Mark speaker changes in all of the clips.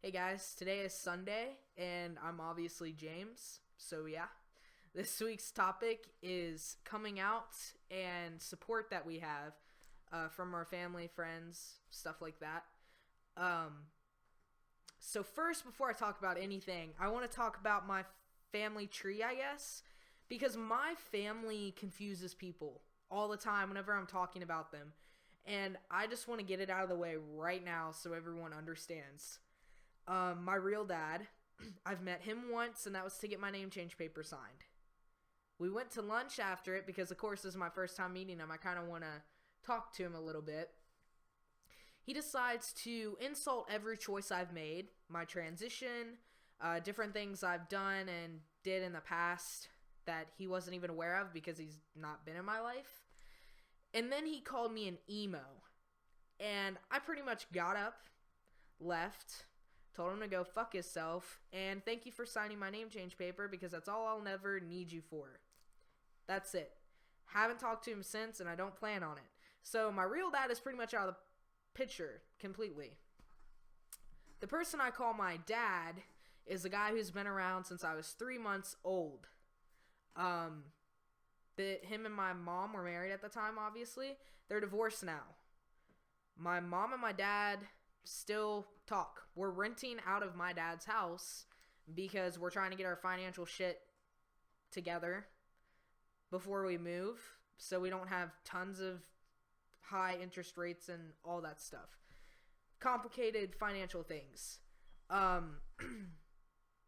Speaker 1: Hey guys, today is Sunday, and I'm obviously James. So, yeah, this week's topic is coming out and support that we have from our family, friends, stuff like that. Um, so, first, before I talk about anything, I want to talk about my family tree, I guess, because my family confuses people all the time whenever I'm talking about them. And I just want to get it out of the way right now so everyone understands. My real dad, I've met him once, and that was to get my name change paper signed. We went to lunch after it because, of course, this is my first time meeting him. I kind of want to talk to him a little bit. He decides to insult every choice I've made, my transition, different things I've done and did in the past that he wasn't even aware of because he's not been in my life. And then he called me an emo. And I pretty much got up, left, told him to go fuck himself, and thank you for signing my name change paper because that's all I'll never need you for. That's it. Haven't talked to him since, and I don't plan on it. So my real dad is pretty much out of the picture completely. The person I call my dad is a guy who's been around since I was 3 months old. Him and my mom were married at the time, obviously. They're divorced now. My mom and my dad still talk. We're renting out of my dad's house because we're trying to get our financial shit together before we move, so we don't have tons of high interest rates and all that stuff. Complicated financial things. My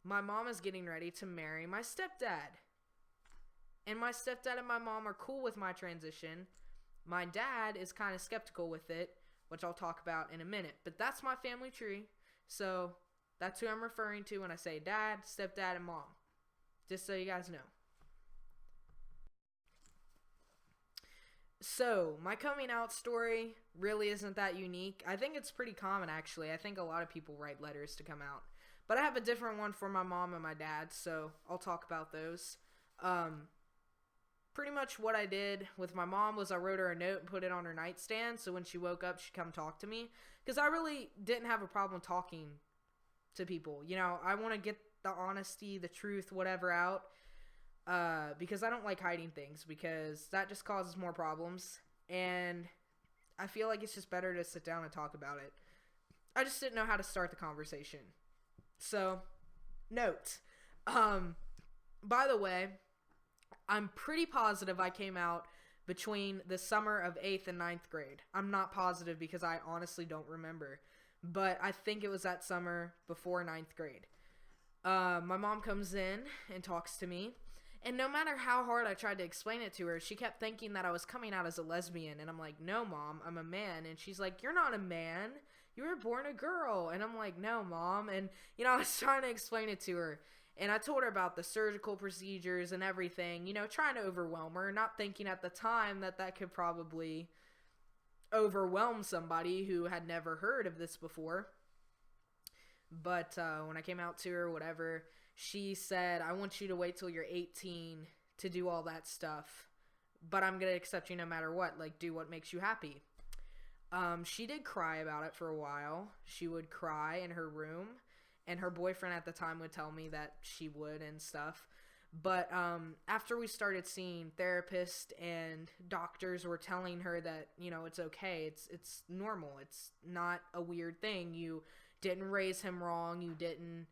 Speaker 1: mom is getting ready to marry my stepdad. And my stepdad and my mom are cool with my transition. My dad is kind of skeptical with it, which I'll talk about in a minute. But that's my family tree. So that's who I'm referring to when I say dad, stepdad, and mom. Just so you guys know. So my coming out story really isn't that unique. I think it's pretty common, actually. I think a lot of people write letters to come out. But I have a different one for my mom and my dad, so I'll talk about those. Pretty much what I did with my mom was I wrote her a note and put it on her nightstand so when she woke up she'd come talk to me, because I really didn't have a problem talking to people. You know, I want to get the honesty, the truth, whatever out, because I don't like hiding things, because that just causes more problems, and I feel like it's just better to sit down and talk about it. I just didn't know how to start the conversation. So, note. By the way, I'm pretty positive I came out between the summer of 8th and 9th grade. I'm not positive because I honestly don't remember. But I think it was that summer before 9th grade. My mom comes in and talks to me. And no matter how hard I tried to explain it to her, she kept thinking that I was coming out as a lesbian. And I'm like, no, Mom, I'm a man. And she's like, you're not a man. You were born a girl. And I'm like, no, Mom. And, you know, I was trying to explain it to her. And I told her about the surgical procedures and everything, you know, trying to overwhelm her, not thinking at the time that that could probably overwhelm somebody who had never heard of this before. But when I came out to her, whatever, she said, I want you to wait till you're 18 to do all that stuff, but I'm going to accept you no matter what. Like, do what makes you happy. She did cry about it for a while. She would cry in her room. And her boyfriend at the time would tell me that she would and stuff. But after we started seeing therapists and doctors were telling her that, you know, it's okay. It's normal. It's not a weird thing. You didn't raise him wrong. You didn't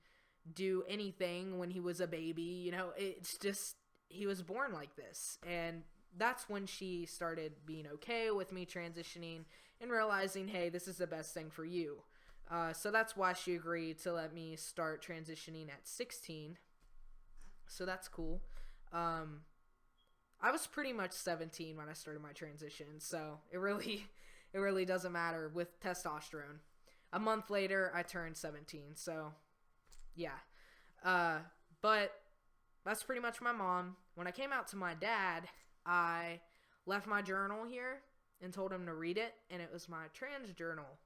Speaker 1: do anything when he was a baby. You know, it's just he was born like this. And that's when she started being okay with me transitioning and realizing, hey, this is the best thing for you. So that's why she agreed to let me start transitioning at 16. So that's cool. I was pretty much 17 when I started my transition, so it really doesn't matter with testosterone. A month later, I turned 17, so yeah. But that's pretty much my mom. When I came out to my dad, I left my journal here and told him to read it, and it was my trans journal.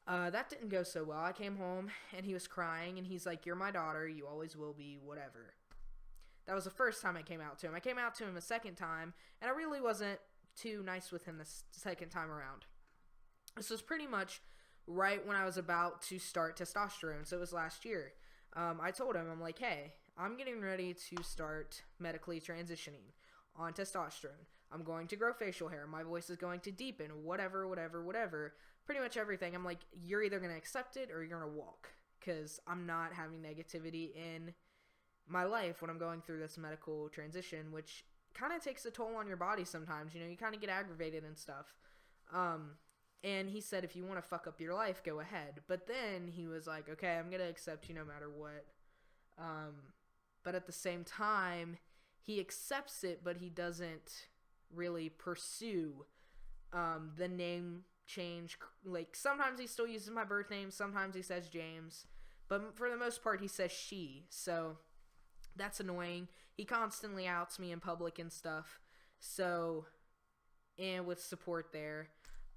Speaker 1: That didn't go so well. I came home, and he was crying, and he's like, you're my daughter, you always will be, whatever. That was the first time I came out to him. I came out to him a second time, and I really wasn't too nice with him the second time around. This was pretty much right when I was about to start testosterone. So it was last year. I told him, I'm like, hey, I'm getting ready to start medically transitioning on testosterone. I'm going to grow facial hair. My voice is going to deepen, whatever. Pretty much everything. I'm like, you're either going to accept it or you're going to walk. Because I'm not having negativity in my life when I'm going through this medical transition, which kind of takes a toll on your body sometimes. You know, you kind of get aggravated and stuff. And he said, if you want to fuck up your life, go ahead. But then he was like, okay, I'm going to accept you no matter what. But at the same time, he accepts it, but he doesn't really pursue the name change. Like, sometimes he still uses my birth name, sometimes he says James, but for the most part he says she, so that's annoying. He constantly outs me in public and stuff, so, and with support there,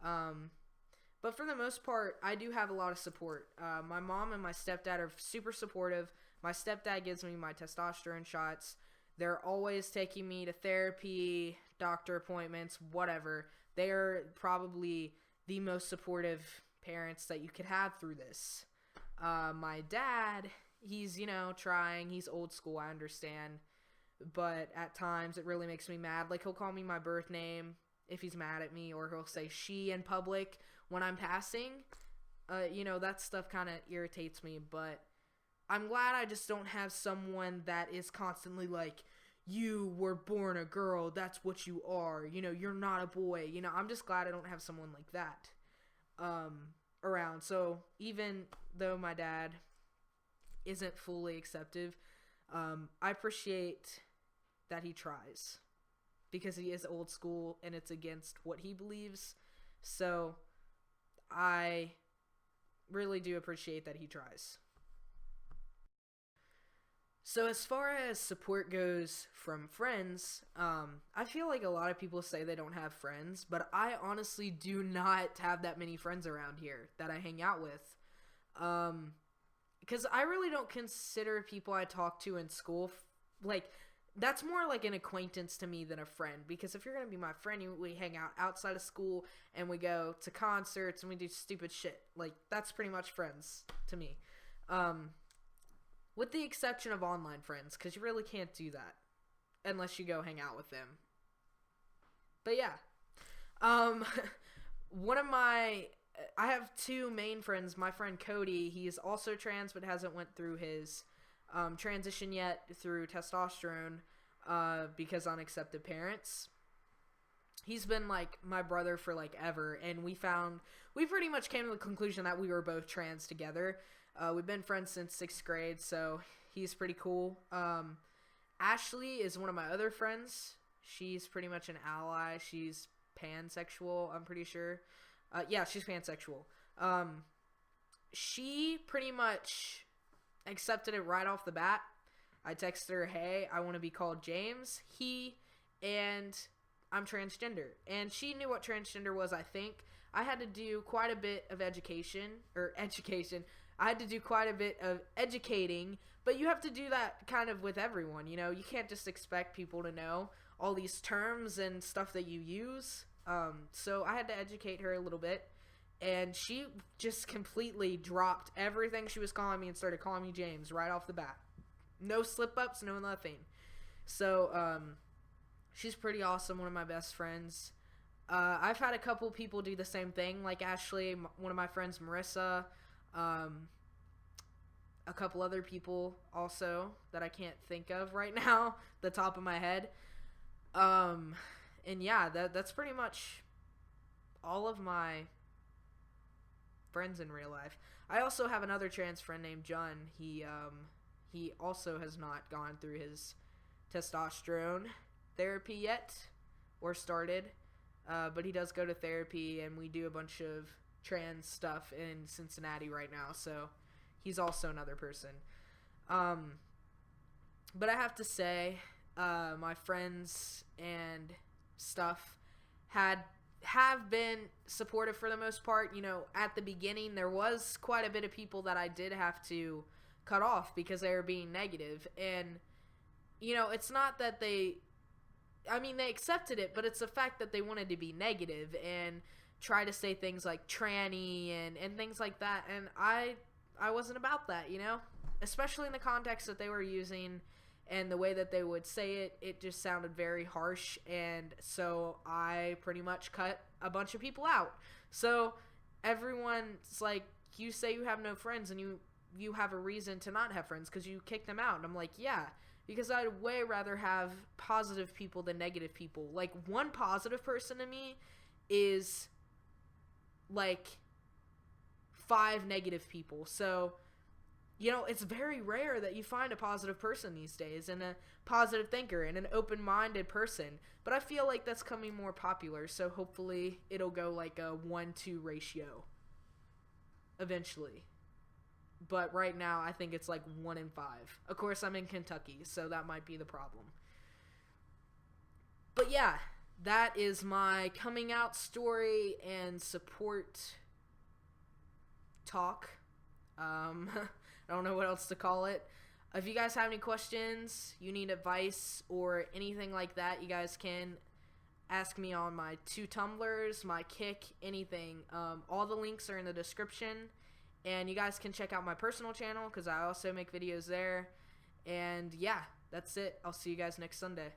Speaker 1: but for the most part I do have a lot of support. My mom and my stepdad are super supportive. My stepdad gives me my testosterone shots. They're always taking me to therapy, doctor appointments, whatever. They're probably the most supportive parents that you could have through this. My dad, he's, you know, trying. He's old school, I understand. But at times, it really makes me mad. Like, he'll call me my birth name if he's mad at me, or he'll say she in public when I'm passing. You know, that stuff kind of irritates me, but I'm glad I just don't have someone that is constantly like, you were born a girl, that's what you are, you know, you're not a boy. You know, I'm just glad I don't have someone like that around. So even though my dad isn't fully acceptive, I appreciate that he tries, because he is old school and it's against what he believes. So I really do appreciate that he tries. So as far as support goes from friends, I feel like a lot of people say they don't have friends, but I honestly do not have that many friends around here that I hang out with. Because I really don't consider people I talk to in school, like, that's more like an acquaintance to me than a friend. Because if you're going to be my friend, we hang out outside of school, and we go to concerts, and we do stupid shit. Like, that's pretty much friends to me. With the exception of online friends, because you really can't do that unless you go hang out with them. But yeah. I have two main friends. My friend Cody, he's also trans but hasn't went through his transition yet through testosterone because unaccepted parents. He's been like my brother for like ever, and we pretty much came to the conclusion that we were both trans together. We've been friends since 6th grade, so he's pretty cool. Ashley is one of my other friends. She's pretty much an ally. She's pansexual, I'm pretty sure. Yeah, she's pansexual. She pretty much accepted it right off the bat. I texted her, hey, I want to be called James, and I'm transgender. And she knew what transgender was, I think. I had to do quite a bit of education. I had to do quite a bit of educating, but you have to do that kind of with everyone, you know? You can't just expect people to know all these terms and stuff that you use. So I had to educate her a little bit, and she just completely dropped everything she was calling me and started calling me James right off the bat. No slip-ups, no nothing. So, she's pretty awesome, one of my best friends. I've had a couple people do the same thing, like Ashley, one of my friends, Marissa, a couple other people also that I can't think of right now, the top of my head. And yeah, that's pretty much all of my friends in real life. I also have another trans friend named John. He also has not gone through his testosterone therapy yet, or started, but he does go to therapy, and we do a bunch of trans stuff in Cincinnati right now, so he's also another person. But I have to say, my friends and stuff have been supportive for the most part. You know, at the beginning there was quite a bit of people that I did have to cut off because they were being negative, and you know, it's not that they accepted it, but it's the fact that they wanted to be negative, and try to say things like tranny and things like that, and I wasn't about that, you know? Especially in the context that they were using and the way that they would say it, it just sounded very harsh, and so I pretty much cut a bunch of people out. So everyone's like, you say you have no friends, and you have a reason to not have friends because you kicked them out. And I'm like, yeah, because I'd way rather have positive people than negative people. Like, one positive person to me is like 5 negative people. So, you know, it's very rare that you find a positive person these days, and a positive thinker, and an open-minded person. But I feel like that's coming more popular, so hopefully it'll go like a 1-2 ratio eventually. But right now, I think it's like 1 in 5. Of course, I'm in Kentucky, so that might be the problem. But yeah, that is my coming out story and support talk. I don't know what else to call it. If you guys have any questions, you need advice, or anything like that, you guys can ask me on my 2 Tumblrs, my Kick, anything. All the links are in the description, and you guys can check out my personal channel because I also make videos there. And yeah, that's it. I'll see you guys next Sunday.